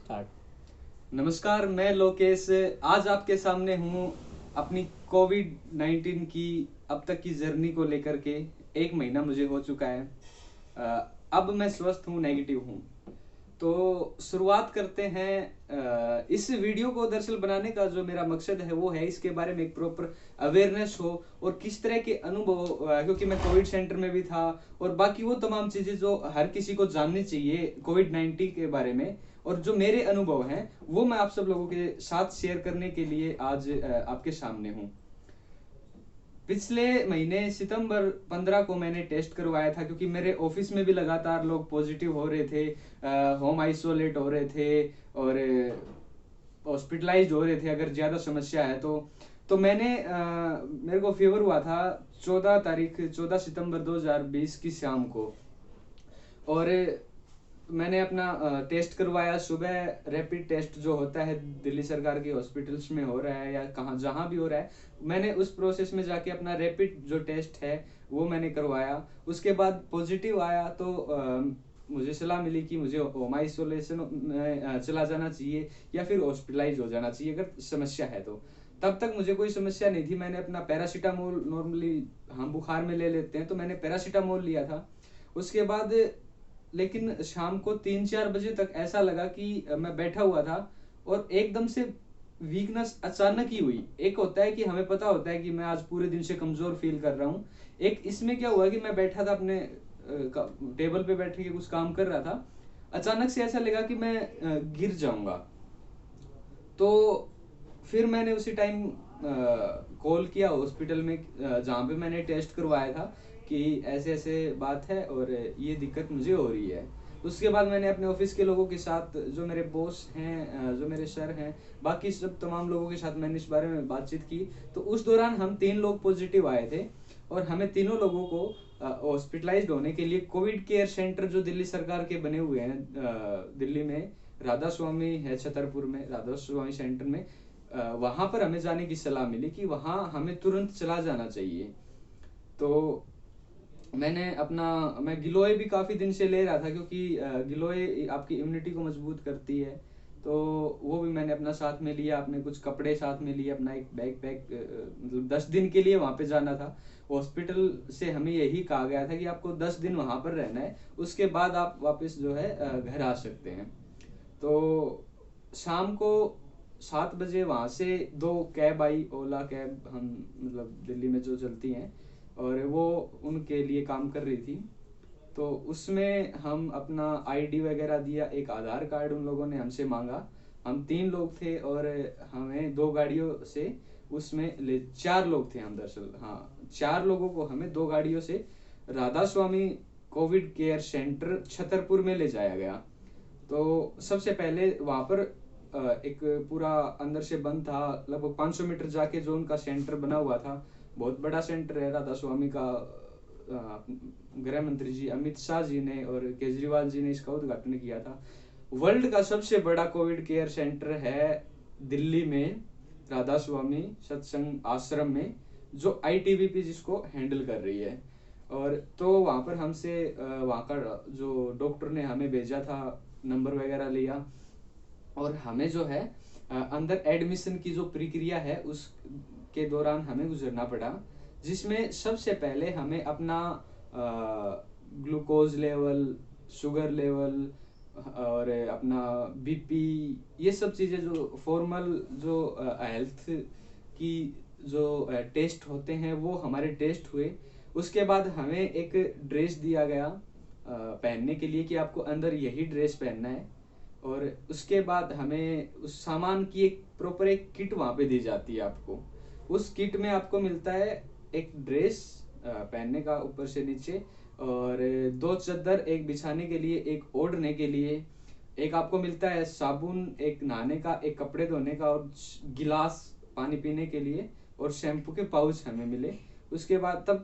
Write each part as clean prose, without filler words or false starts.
Start. नमस्कार, मैं लोकेश आज आपके सामने हूँ अपनी कोविड-19 की अब तक की जर्नी को लेकर के। 1 महीना मुझे हो चुका है। अब मैं स्वस्थ हूँ, नेगेटिव हूँ। तो शुरुआत करते हैं। इस वीडियो को दरअसल बनाने का जो मेरा मकसद है वो है इसके बारे में एक प्रॉपर अवेयरनेस हो और किस तरह के अनुभव क्योंकि मैं कोविड सेंटर में भी था और बाकी वो तमाम चीज़ें जो हर किसी को जाननी चाहिए कोविड-19 के बारे में और जो मेरे अनुभव हैं वो मैं आप सब लोगों के साथ शेयर करने के लिए आज आपके सामने हूँ। पिछले महीने सितंबर 15 को मैंने टेस्ट करवाया था क्योंकि मेरे ऑफिस में भी लगातार लोग पॉजिटिव हो रहे थे, होम आइसोलेट हो रहे थे और हॉस्पिटलाइज हो रहे थे अगर ज़्यादा समस्या है तो मैंने मेरे को फीवर हुआ था 14 सितंबर 2020 की शाम को। और मैंने अपना टेस्ट करवाया सुबह। रैपिड टेस्ट जो होता है दिल्ली सरकार के हॉस्पिटल्स में हो रहा है या कहाँ जहाँ भी हो रहा है, मैंने उस प्रोसेस में जाके अपना रैपिड जो टेस्ट है वो मैंने करवाया। उसके बाद पॉजिटिव आया तो मुझे सलाह मिली कि मुझे होम आइसोलेशन में चला जाना चाहिए या फिर हॉस्पिटलाइज हो जाना चाहिए अगर समस्या है तो। तब तक मुझे कोई समस्या नहीं थी। मैंने अपना पैरासीटामोल, नॉर्मली हम बुखार में ले लेते हैं, तो मैंने पैरासीटामोल लिया था। उसके बाद लेकिन शाम को 3-4 बजे तक ऐसा लगा कि मैं बैठा हुआ था और एकदम से वीकनेस अचानक ही हुई। एक होता है कि हमें पता होता है कि मैं आज पूरे दिन से कमजोर फील कर रहा हूँ। एक इसमें क्या हुआ कि मैं बैठा था अपने टेबल पे बैठ के कुछ काम कर रहा था। अचानक से ऐसा लगा कि मैं गिर जाऊंगा। तो फिर मैंने उसी टाइम कॉल किया हॉस्पिटल में जहाँ पे मैंने टेस्ट करवाया था कि ऐसे ऐसे बात है और ये दिक्कत मुझे हो रही है। उसके बाद मैंने अपने ऑफिस के लोगों के साथ, जो मेरे बॉस हैं, जो मेरे सर हैं, बाकी सब तमाम लोगों के साथ मैंने इस बारे में बातचीत की। तो उस दौरान हम 3 लोग पॉजिटिव आए थे और हमें तीनों लोगों को हॉस्पिटलाइज्ड होने के लिए कोविड केयर सेंटर जो दिल्ली सरकार के बने हुए हैं दिल्ली में, राधा स्वामी है छतरपुर में, राधा स्वामी सेंटर में, वहां पर हमें जाने की सलाह मिली कि वहां हमें तुरंत चला जाना चाहिए। तो मैं गिलोय भी काफ़ी दिन से ले रहा था क्योंकि गिलोय आपकी इम्यूनिटी को मजबूत करती है। तो वो भी मैंने अपना साथ में लिया, अपने कुछ कपड़े साथ में लिए, अपना एक बैग पैक, मतलब 10 दिन के लिए वहाँ पे जाना था। हॉस्पिटल से हमें यही कहा गया था कि आपको 10 दिन वहाँ पर रहना है, उसके बाद आप वापस जो है घर आ सकते हैं। तो शाम को 7 बजे वहाँ से 2 कैब आई, ओला कैब, हम मतलब दिल्ली में जो चलती हैं, और वो उनके लिए काम कर रही थी। तो उसमें हम अपना आईडी वगैरह दिया, एक आधार कार्ड उन लोगों ने हमसे मांगा। हम 3 लोग थे और हमें 2 गाड़ियों से, उसमें ले 4 लोग थे हम दरअसल, हाँ 4 लोगों को हमें 2 गाड़ियों से राधा स्वामी कोविड केयर सेंटर छतरपुर में ले जाया गया। तो सबसे पहले वहाँ पर एक पूरा अंदर से बंद था, लगभग 500 मीटर जाके जो उनका सेंटर बना हुआ था, बहुत बड़ा सेंटर है राधा स्वामी का। गृह मंत्री जी अमित शाह जी ने और केजरीवाल जी ने इसका उद्घाटन किया था। वर्ल्ड का सबसे बड़ा कोविड केयर सेंटर है दिल्ली में, राधा स्वामी सत्संग आश्रम में, जो आईटीबीपी जिसको हैंडल कर रही है। और तो वहाँ पर हमसे वहाँ का जो डॉक्टर ने हमें भेजा था, नंबर वगैरह लिया और हमें जो है अंदर एडमिशन की जो प्रक्रिया है उस के दौरान हमें गुजरना पड़ा, जिसमें सबसे पहले हमें अपना ग्लूकोज लेवल, शुगर लेवल और अपना बीपी, ये सब चीज़ें जो फॉर्मल जो हेल्थ की जो टेस्ट होते हैं वो हमारे टेस्ट हुए। उसके बाद हमें एक ड्रेस दिया गया पहनने के लिए कि आपको अंदर यही ड्रेस पहनना है। और उसके बाद हमें उस सामान की एक प्रॉपर एक किट वहाँ पे दी जाती है आपको। उस किट में आपको मिलता है एक ड्रेस पहनने का ऊपर से नीचे, और 2 चद्दर, एक बिछाने के लिए, एक ओढ़ने के लिए, एक आपको मिलता है साबुन, एक नहाने का, एक कपड़े धोने का, और गिलास पानी पीने के लिए, और शैम्पू के पाउच हमें मिले। उसके बाद तब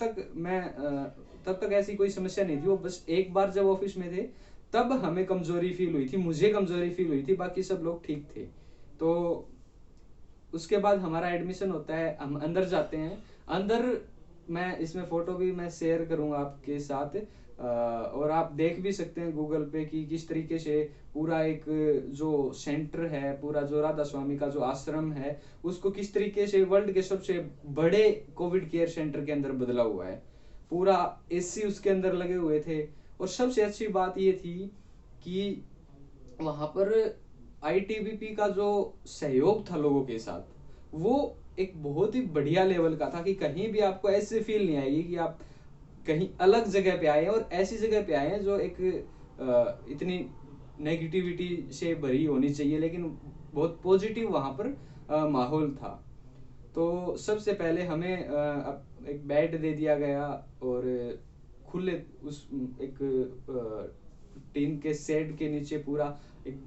तक ऐसी कोई समस्या नहीं थी। वो बस एक बार जब ऑफिस में थे तब हमें कमजोरी फील हुई थी, मुझे कमजोरी फील हुई थी, बाकी सब लोग ठीक थे। तो उसके बाद हमारा एडमिशन होता है, हम अंदर जाते हैं। अंदर मैं इसमें फोटो भी मैं शेयर करूंगा आपके साथ। और आप देख भी सकते हैं गूगल पे कि किस तरीके से पूरा एक जो सेंटर है, पूरा जो राधा स्वामी का जो आश्रम है, उसको किस तरीके से वर्ल्ड के सबसे बड़े कोविड केयर सेंटर के अंदर बदला हुआ है। पूरा एसी उसके अंदर लगे हुए थे। और सबसे अच्छी बात ये थी कि वहां पर आईटीबीपी का जो सहयोग था लोगों के साथ, वो एक बहुत ही बढ़िया लेवल का था कि कहीं भी आपको ऐसे फील नहीं आएगी कि आप कहीं अलग जगह पे आए हैं, और ऐसी जगह पे आए हैं जो एक इतनी नेगेटिविटी से भरी होनी चाहिए, लेकिन बहुत पॉजिटिव वहां पर माहौल था। तो सबसे पहले हमें एक बेड दे दिया गया, और खुले उस एक टीन के शेड के नीचे पूरा एक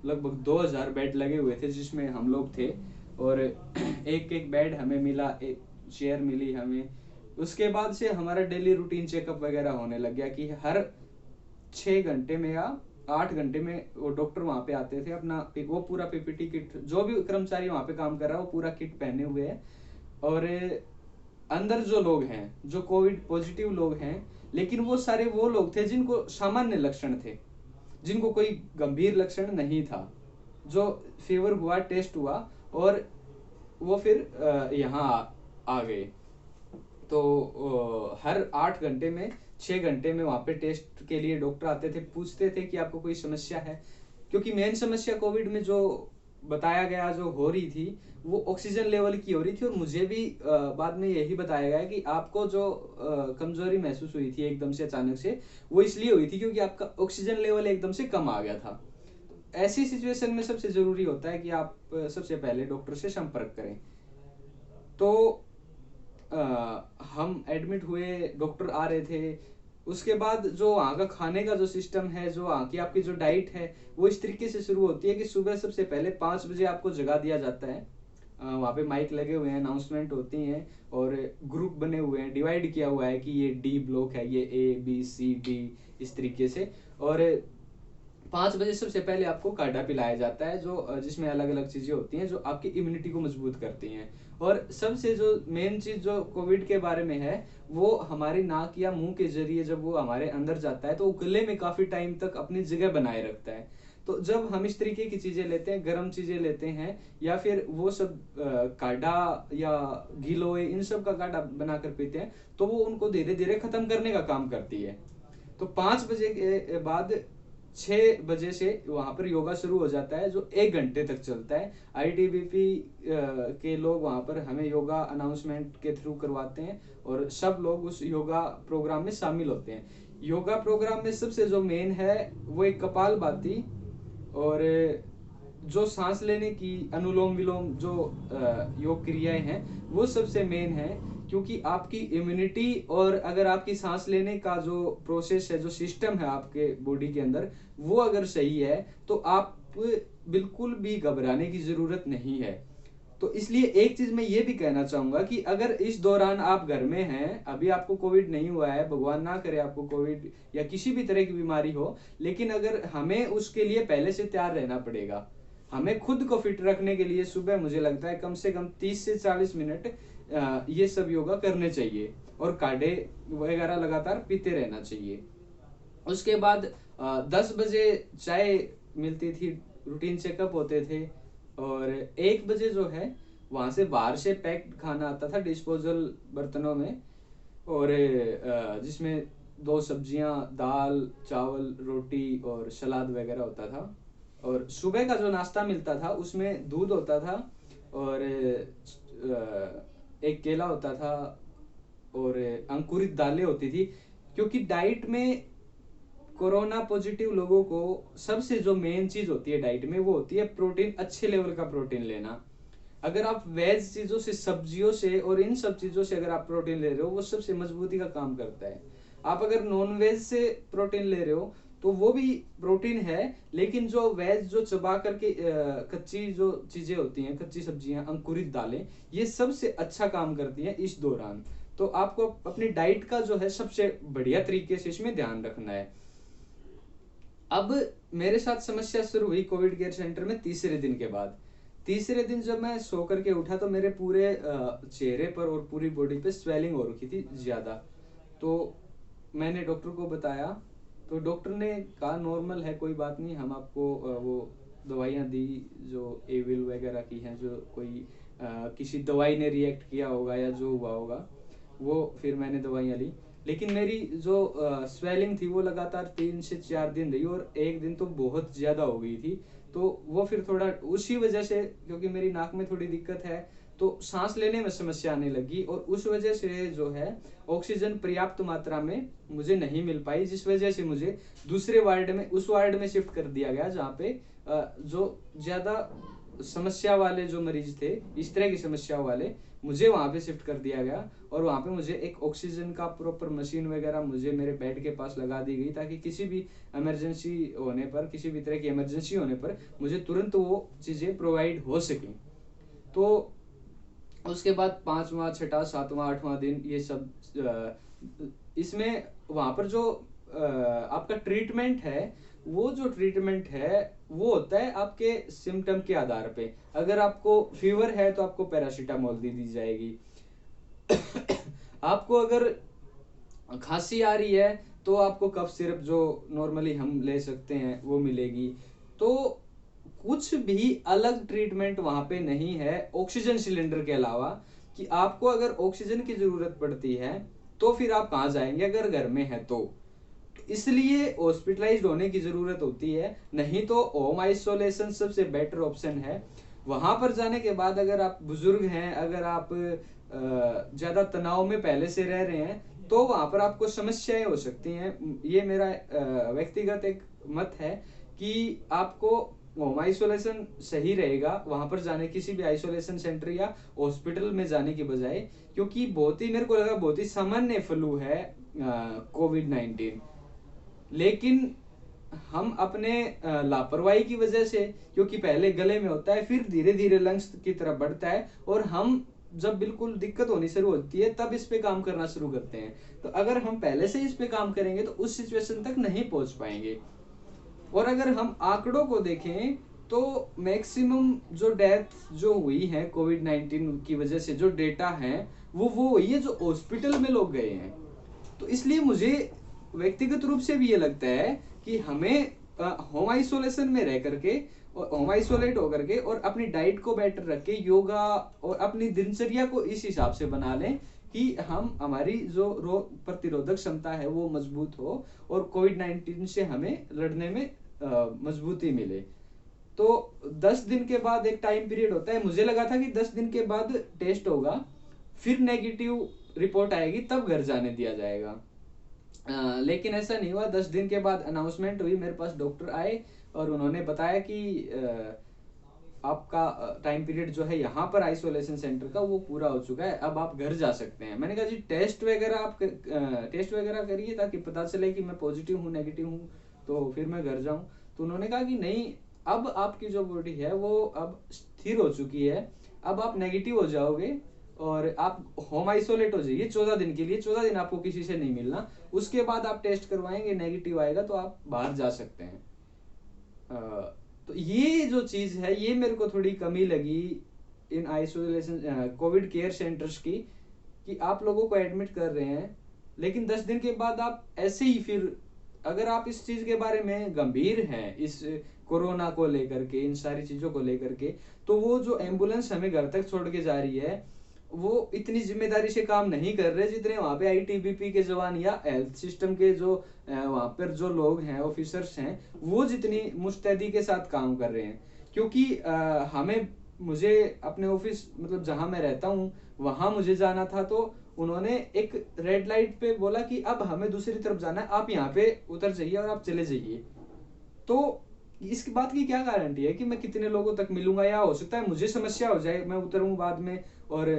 लगभग 2000 बेड लगे हुए थे जिसमें हम लोग थे। और एक एक बेड हमें मिला, एक चेयर मिली हमें। उसके बाद से हमारा डेली रूटीन चेकअप वगैरह होने लग गया कि हर 6 घंटे में या 8 घंटे में वो डॉक्टर वहां पे आते थे। अपना वो पूरा पीपीटी किट, जो भी कर्मचारी वहां पे काम कर रहा है वो पूरा किट पहने हुए है। और अंदर जो लोग हैं, जो कोविड पॉजिटिव लोग हैं, लेकिन वो सारे वो लोग थे जिनको सामान्य लक्षण थे, जिनको कोई गंभीर लक्षण नहीं था, जो फीवर हुआ, टेस्ट हुआ, और वो फिर यहाँ आ गए। तो हर 8 घंटे में 6 घंटे में वहां पे टेस्ट के लिए डॉक्टर आते थे, पूछते थे कि आपको कोई समस्या है। क्योंकि मेन समस्या कोविड में जो बताया गया, जो हो रही थी, वो ऑक्सीजन लेवल की हो रही थी। और मुझे भी बाद में यही बताया गया कि आपको जो कमजोरी महसूस हुई थी एकदम से अचानक से, वो इसलिए हुई थी क्योंकि आपका ऑक्सीजन लेवल एकदम से कम आ गया था। ऐसी सिचुएशन में सबसे जरूरी होता है कि आप सबसे पहले डॉक्टर से संपर्क करें। तो हम एडमिट हुए, डॉक्टर आ रहे थे। उसके बाद जो वहाँ का खाने का जो सिस्टम है, जो वहाँ की आपकी जो डाइट है, वो इस तरीके से शुरू होती है कि सुबह सबसे पहले 5 बजे आपको जगा दिया जाता है। वहाँ पे माइक लगे हुए हैं, अनाउंसमेंट होती हैं, और ग्रुप बने हुए हैं, डिवाइड किया हुआ है कि ये डी ब्लॉक है, ये ए बी सी डी, इस तरीके से। और 5 बजे सबसे पहले आपको काढ़ा पिलाया जाता है, जो जिसमें अलग अलग चीजें होती हैं जो आपकी इम्यूनिटी को मजबूत करती हैं। और सबसे जो मेन चीज जो कोविड के बारे में है, वो हमारी नाक या मुंह के जरिए जब वो हमारे अंदर जाता है तो वो गले में काफी टाइम तक अपनी जगह बनाए रखता है। तो जब हम इस तरीके की चीजें लेते हैं, गर्म चीजें लेते हैं, या फिर वो सब काढ़ा या गिलोय, इन सब का काढ़ा बनाकर पीते हैं, तो वो उनको धीरे धीरे खत्म करने का काम करती है। तो 5 बजे के बाद 6 बजे से वहां पर योगा शुरू हो जाता है, जो 1 घंटे तक चलता है। आईटीबीपी के लोग वहां पर हमें योगा अनाउंसमेंट के थ्रू करवाते हैं, और सब लोग उस योगा प्रोग्राम में शामिल होते हैं। योगा प्रोग्राम में सबसे जो मेन है वो एक कपालभाति, और जो सांस लेने की अनुलोम विलोम जो योग क्रियाएं हैं, वो सबसे मेन है। क्योंकि आपकी इम्यूनिटी और अगर आपकी सांस लेने का जो प्रोसेस है, जो सिस्टम है आपके बॉडी के अंदर, वो अगर सही है तो आप बिल्कुल भी घबराने की जरूरत नहीं है। तो इसलिए एक चीज मैं ये भी कहना चाहूंगा कि अगर इस दौरान आप घर में हैं, अभी आपको कोविड नहीं हुआ है, भगवान ना करे आपको कोविड या किसी भी तरह की बीमारी हो, लेकिन अगर हमें उसके लिए पहले से तैयार रहना पड़ेगा। हमें खुद को फिट रखने के लिए सुबह मुझे लगता है कम से कम 30 से 40 मिनट ये सब योगा करने चाहिए, और काढ़े वगैरह लगातार पीते रहना चाहिए। उसके बाद 10 बजे चाय मिलती थी, रूटीन चेकअप होते थे। और 1 बजे जो है वहां से बाहर से पैक्ड खाना आता था डिस्पोजल बर्तनों में, और जिसमें 2 सब्जियां, दाल चावल रोटी और सलाद वगैरह होता था। और सुबह का जो नाश्ता मिलता था उसमें दूध होता था, और एक केला होता था, और अंकुरित दालें होती थी। क्योंकि डाइट में कोरोना पॉजिटिव लोगों को सबसे जो मेन चीज होती है डाइट में, वो होती है प्रोटीन, अच्छे लेवल का प्रोटीन लेना। अगर आप वेज चीजों से, सब्जियों से और इन सब चीजों से अगर आप प्रोटीन ले रहे हो, वो सबसे मजबूती का काम करता है। आप अगर नॉन वेज से प्रोटीन ले रहे हो तो वो भी प्रोटीन है, लेकिन जो वेज जो चबा करके कच्ची जो चीजें होती हैं, कच्ची सब्जियां, अंकुरित दालें, ये सबसे अच्छा काम करती हैं इस दौरान। तो आपको अपनी डाइट का जो है सबसे बढ़िया तरीके से इसमें ध्यान रखना है। अब मेरे साथ समस्या शुरू हुई कोविड केयर सेंटर में तीसरे दिन के बाद। तीसरे दिन जब मैं सो करके उठा तो मेरे पूरे चेहरे पर और पूरी बॉडी पे स्वेलिंग हो रखी थी ज्यादा। तो मैंने डॉक्टर को बताया, तो डॉक्टर ने कहा नॉर्मल है, कोई बात नहीं, हम आपको वो दवाइयाँ दी जो एविल वगैरह की हैं, जो कोई किसी दवाई ने रिएक्ट किया होगा या जो हुआ होगा, वो फिर मैंने दवाइयाँ ली। लेकिन मेरी जो स्वेलिंग थी वो लगातार 3 से 4 दिन रही, और एक दिन तो बहुत ज़्यादा हो गई थी। तो वो फिर थोड़ा उसी वजह से, क्योंकि मेरी नाक में थोड़ी दिक्कत है, तो सांस लेने में समस्या आने लगी, और उस वजह से जो है ऑक्सीजन पर्याप्त मात्रा में मुझे नहीं मिल पाई, जिस वजह से मुझे दूसरे वार्ड में, उस वार्ड में शिफ्ट कर दिया गया जहाँ पे जो ज़्यादा समस्या वाले जो मरीज थे, इस तरह की समस्या वाले, मुझे वहाँ पे शिफ्ट कर दिया गया। और वहाँ पे मुझे एक ऑक्सीजन का प्रॉपर मशीन वगैरह मुझे मेरे बेड के पास लगा दी गई, ताकि किसी भी इमरजेंसी होने पर, किसी भी तरह की इमरजेंसी होने पर मुझे तुरंत वो चीज़ें प्रोवाइड हो सकें। तो उसके बाद 5वां 6वां 7वां 8वां दिन ये सब इसमें वहाँ पर जो आपका ट्रीटमेंट है, वो जो ट्रीटमेंट है वो होता है आपके सिम्टम के आधार पे। अगर आपको फीवर है तो आपको पैरासीटामोल दे दी जाएगी। आपको अगर खांसी आ रही है तो आपको कफ सिरप जो नॉर्मली हम ले सकते हैं वो मिलेगी। तो कुछ भी अलग ट्रीटमेंट वहां पे नहीं है ऑक्सीजन सिलेंडर के अलावा, कि आपको अगर ऑक्सीजन की जरूरत पड़ती है तो फिर आप कहाँ जाएंगे अगर घर में है तो। इसलिए हॉस्पिटलाइज्ड होने की जरूरत होती है, नहीं तो होम आइसोलेशन सबसे बेटर ऑप्शन है। वहां पर जाने के बाद अगर आप बुजुर्ग हैं, अगर आप ज्यादा तनाव में पहले से रह रहे हैं, तो वहां पर आपको समस्याएं हो सकती हैं। ये मेरा व्यक्तिगत एक मत है कि आपको होम आइसोलेशन सही रहेगा, वहां पर जाने, किसी भी आइसोलेशन सेंटर या हॉस्पिटल में जाने की बजाय, क्योंकि बहुत ही, मेरे को लगा बहुत ही सामान्य फ्लू है कोविड-19। लेकिन हम अपने लापरवाही की वजह से, क्योंकि पहले गले में होता है, फिर धीरे धीरे लंग्स की तरफ बढ़ता है, और हम जब बिल्कुल दिक्कत होनी शुरू होती है तब इस पे काम करना शुरू करते हैं। तो अगर हम पहले से इस पे काम करेंगे तो उस सिचुएशन तक नहीं पहुंच पाएंगे। और अगर हम आंकड़ों को देखें तो मैक्सिमम जो डेथ जो हुई है कोविड-19 की वजह से, जो डेटा है वो हुई है जो हॉस्पिटल में लोग गए हैं। तो इसलिए मुझे व्यक्तिगत रूप से भी ये लगता है कि हमें होम आइसोलेशन में रह करके, और होम आइसोलेट होकर के, और अपनी डाइट को बेटर रख के, योगा और अपनी दिनचर्या को इस हिसाब से बना लें कि हम, हमारी जो रोग प्रतिरोधक क्षमता है वो मजबूत हो, और कोविड-19 से हमें लड़ने में मजबूती मिले। तो 10 दिन के बाद एक टाइम पीरियड होता है, मुझे लगा था कि 10 दिन के बाद टेस्ट होगा, फिर नेगेटिव रिपोर्ट आएगी, तब घर जाने दिया जाएगा। लेकिन ऐसा नहीं हुआ। 10 दिन के बाद अनाउंसमेंट हुई, मेरे पास डॉक्टर आए और उन्होंने बताया कि आपका टाइम पीरियड जो है यहाँ पर आइसोलेशन सेंटर का वो पूरा हो चुका है, अब आप घर जा सकते हैं। मैंने कहा जी टेस्ट वगैरह आप टेस्ट वगैरह करिए ताकि पता चले कि मैं पॉजिटिव हूँ नेगेटिव हूँ, तो फिर मैं घर जाऊँ। तो उन्होंने कहा कि नहीं, अब आपकी जो बॉडी है वो अब स्थिर हो चुकी है, अब आप नेगेटिव हो जाओगे और आप होम आइसोलेट हो जाइए 14 दिन के लिए। 14 दिन आपको किसी से नहीं मिलना, उसके बाद आप टेस्ट करवाएंगे, नेगेटिव आएगा तो आप बाहर जा सकते हैं। तो ये जो चीज है ये मेरे को थोड़ी कमी लगी in isolation Covid care centres की, कि आप लोगों को एडमिट कर रहे हैं लेकिन 10 दिन के बाद आप ऐसे ही, फिर अगर आप इस चीज के बारे में गंभीर हैं, इस कोरोना को लेकर के, इन सारी चीजों को लेकर के, तो वो जो एम्बुलेंस हमें घर तक छोड़ के जा रही है वो इतनी जिम्मेदारी से काम नहीं कर रहे जितने वहां पे आईटीबीपी के जवान या हेल्थ सिस्टम के जो वहां पर जो लोग हैं, ऑफिसर्स हैं, वो जितनी मुस्तैदी के साथ काम कर रहे हैं। क्योंकि हमें, मुझे अपने ऑफिस, मतलब जहां मैं रहता हूँ वहां मुझे जाना था, तो उन्होंने एक रेड लाइट पे बोला कि अब हमें दूसरी तरफ जाना है, आप यहाँ पे उतर जाइए और आप चले जाइए। तो इसकी बात की क्या गारंटी है कि मैं कितने लोगों तक मिलूंगा, या हो सकता है मुझे समस्या हो जाए, मैं उतरूं बाद में और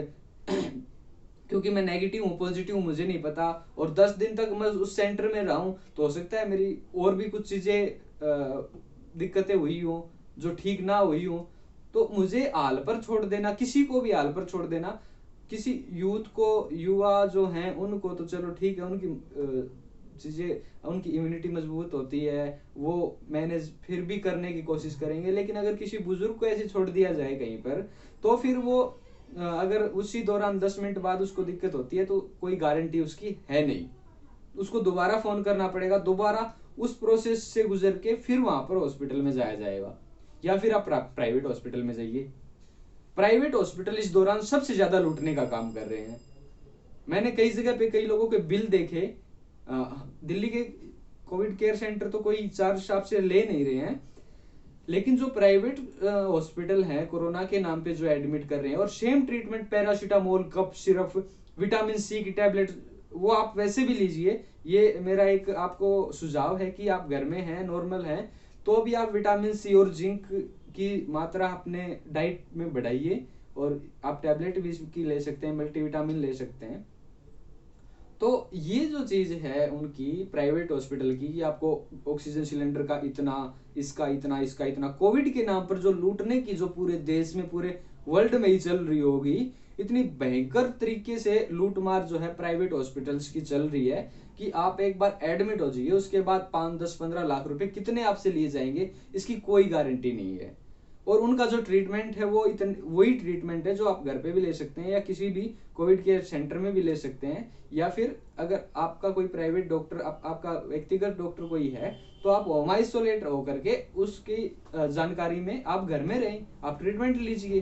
क्योंकि मैं नेगेटिव हूँ पॉजिटिव हूँ मुझे नहीं पता, और 10 दिन तक मैं उस सेंटर में रहूं, तो हो सकता है मेरी और भी कुछ चीजें दिक्कतें हुई हो जो ठीक ना हुई हो। तो मुझे हाल पर छोड़ देना, किसी को भी हाल पर छोड़ देना, किसी यूथ को, युवा जो हैं उनको तो चलो ठीक है, उनकी चीजें, उनकी इम्यूनिटी मजबूत होती है, वो मैनेज फिर भी करने की कोशिश करेंगे। लेकिन अगर किसी बुजुर्ग को ऐसे छोड़ दिया जाए कहीं पर, तो फिर वो अगर उसी दौरान 10 मिनट बाद उसको दिक्कत होती है तो कोई गारंटी उसकी है नहीं। उसको दोबारा फोन करना पड़ेगा, दोबारा उस प्रोसेस से गुजर के फिर वहां पर हॉस्पिटल में जाया जाएगा, या फिर आप प्राइवेट हॉस्पिटल में जाइए। प्राइवेट हॉस्पिटल इस दौरान सबसे ज्यादा लूटने का काम कर रहे हैं। मैंने कई जगह पे कई लोगों के बिल देखे। दिल्ली के कोविड केयर सेंटर तो कोई चार्ज आपसे ले नहीं रहे हैं, लेकिन जो प्राइवेट हॉस्पिटल हैं कोरोना के नाम पे जो एडमिट कर रहे हैं, और same treatment paracetamol, cough syrup, vitamin C की टैबलेट, वो आप वैसे भी लीजिए। ये मेरा एक आपको सुझाव है कि आप घर में हैं, नॉर्मल हैं, तो भी आप विटामिन सी और जिंक की मात्रा अपने डाइट में बढ़ाइए, और आप टैबलेट भी इसकी ले सकते हैं, मल्टीविटामिन ले सकते हैं। तो ये जो चीज है उनकी प्राइवेट हॉस्पिटल की, कि आपको ऑक्सीजन सिलेंडर का इतना, इसका इतना, इसका इतना, कोविड के नाम पर जो लूटने की जो पूरे देश में, पूरे वर्ल्ड में ही चल रही होगी, इतनी भयंकर तरीके से लूटमार जो है प्राइवेट हॉस्पिटल्स की चल रही है कि आप एक बार एडमिट हो जाइए, उसके बाद 5, 10, 15 लाख रुपए कितने आपसे लिए जाएंगे इसकी कोई गारंटी नहीं है। और उनका जो ट्रीटमेंट है वो वही ट्रीटमेंट है जो आप घर पे भी ले सकते हैं, या किसी भी कोविड केयर सेंटर में भी ले सकते हैं, या फिर अगर आपका कोई प्राइवेट डॉक्टर, आपका व्यक्तिगत डॉक्टर कोई है, तो आप होम आइसोलेट होकर के उसकी जानकारी में आप घर में रहें, आप ट्रीटमेंट लीजिए।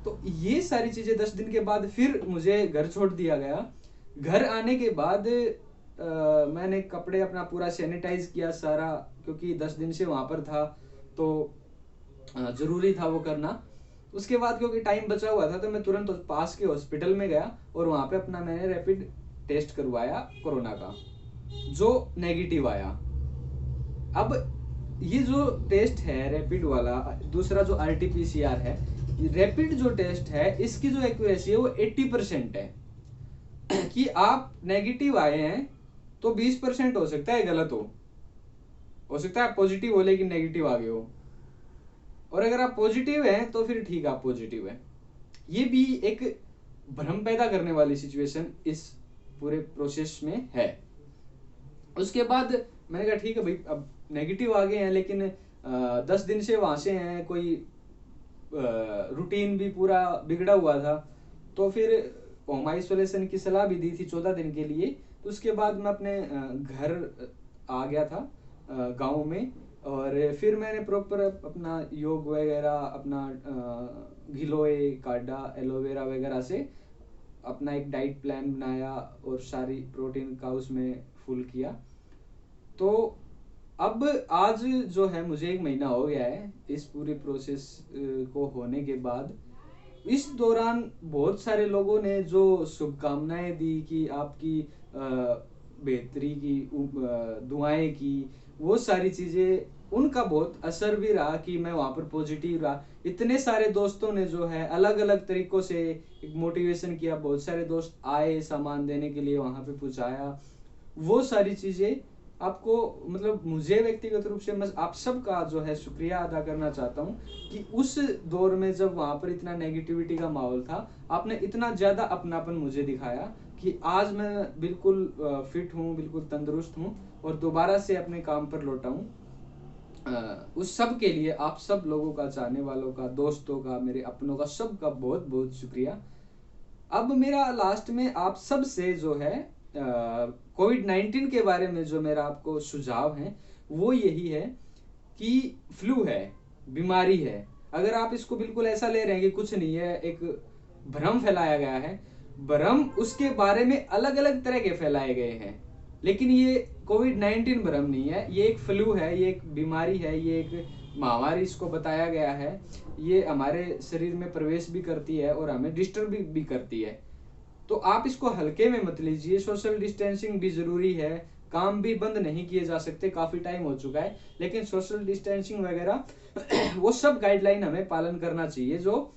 तो ये सारी चीजें 10 दिन के बाद फिर मुझे घर छोड़ दिया गया। घर आने के बाद मैंने कपड़े अपना पूरा सैनिटाइज किया सारा, क्योंकि 10 दिन से वहां पर था तो जरूरी था वो करना। उसके बाद क्योंकि टाइम बचा हुआ था तो मैं तुरंत पास के हॉस्पिटल में गया और वहां पे अपना मैंने रैपिड टेस्ट करवाया कोरोना का, जो नेगेटिव आया। अब ये जो टेस्ट है रैपिड वाला, दूसरा जो RT-PCR है, रैपिड जो टेस्ट है इसकी जो एक्यूरेसी है वो 80% है। कि आप नेगेटिव आए हैं तो 20% हो सकता है गलत हो सकता है आप पॉजिटिव हो लेकिन नेगेटिव आ गए हो, और अगर आप पॉजिटिव हैं तो फिर ठीक, आप पॉजिटिव हैं। ये भी एक भ्रम पैदा करने वाली सिचुएशन इस पूरे प्रोसेस में है। उसके बाद मैंने कहा ठीक है भाई, अब नेगेटिव आ गए हैं, लेकिन 10 दिन से वहां से हैं, कोई रूटीन भी पूरा बिगड़ा हुआ था, तो फिर होम आइसोलेशन की सलाह भी दी थी 14 दिन के लिए। तो उसके बाद मैं अपने घर आ गया था गाँव में, और फिर मैंने प्रॉपर अपना योग वगैरह, अपना गिलोय, काढ़ा, एलोवेरा वगैरह से अपना एक डाइट प्लान बनाया और सारी प्रोटीन का उसमें फुल किया। तो अब आज जो है मुझे 1 महीना हो गया है इस पूरी प्रोसेस को होने के बाद। इस दौरान बहुत सारे लोगों ने जो शुभकामनाएं दी कि आपकी बेहतरी की दुआएं की, वो सारी चीजें, उनका बहुत असर भी रहा कि मैं वहां पर पॉजिटिव रहा। इतने सारे दोस्तों ने जो है अलग अलग तरीकों से एक मोटिवेशन किया, बहुत सारे दोस्त आए सामान देने के लिए, वहां पे पहुंचाया। वो सारी चीजें आपको, मतलब मुझे व्यक्तिगत रूप से मैं आप सबका जो है शुक्रिया अदा करना चाहता हूँ कि उस दौर में जब वहां पर इतना नेगेटिविटी का माहौल था, आपने इतना ज्यादा अपनापन मुझे दिखाया कि आज मैं बिल्कुल फिट हूँ, बिल्कुल तंदुरुस्त हूँ, और दोबारा से अपने काम पर लौटा हूँ। उस सब के लिए आप सब लोगों का, चाहने वालों का, दोस्तों का, मेरे अपनों का, सबका बहुत बहुत शुक्रिया। अब मेरा लास्ट में आप सब से जो है कोविड-19 के बारे में जो मेरा आपको सुझाव है वो यही है कि फ्लू है, बीमारी है। अगर आप इसको बिल्कुल ऐसा ले रहे हैं कि कुछ नहीं है, एक भ्रम फैलाया गया है, भ्रम उसके बारे में अलग अलग तरह के फैलाए गए हैं, लेकिन ये कोविड-19 भ्रम नहीं है, ये एक फ्लू है, ये एक बीमारी है, ये एक महामारी इसको बताया गया है। ये हमारे शरीर में प्रवेश भी करती है और हमें डिस्टर्ब भी करती है। तो आप इसको हल्के में मत लीजिए। सोशल डिस्टेंसिंग भी जरूरी है, काम भी बंद नहीं किए जा सकते, काफी टाइम हो चुका है, लेकिन सोशल डिस्टेंसिंग वगैरह वो सब गाइडलाइन हमें पालन करना चाहिए जो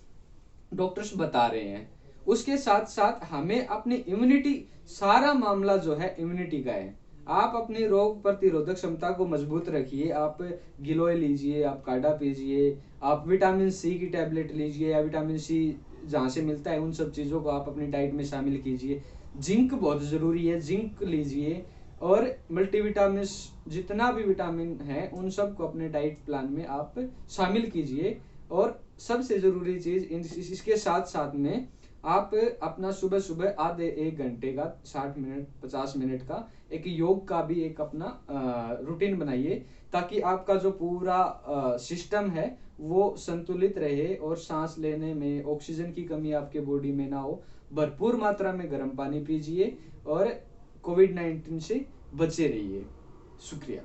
डॉक्टर्स बता रहे हैं। उसके साथ साथ हमें अपनी इम्यूनिटी, सारा मामला जो है इम्यूनिटी का है। आप अपनी रोग प्रतिरोधक क्षमता को मजबूत रखिए। आप गिलोय लीजिए, आप काढ़ा पीजिए, आप विटामिन सी की टैबलेट लीजिए, या विटामिन सी जहाँ से मिलता है उन सब चीज़ों को आप अपनी डाइट में शामिल कीजिए। जिंक बहुत ज़रूरी है, जिंक लीजिए, और मल्टीविटामिन, जितना भी विटामिन है उन सब को अपने डाइट प्लान में आप शामिल कीजिए। और सबसे ज़रूरी चीज़ इसके साथ साथ में आप अपना सुबह सुबह आधे 1 घंटे का 60 मिनट 50 मिनट का एक योग का भी एक अपना रूटीन बनाइए, ताकि आपका जो पूरा सिस्टम है वो संतुलित रहे और सांस लेने में ऑक्सीजन की कमी आपके बॉडी में ना हो। भरपूर मात्रा में गर्म पानी पीजिए और कोविड 19 से बचे रहिए। शुक्रिया।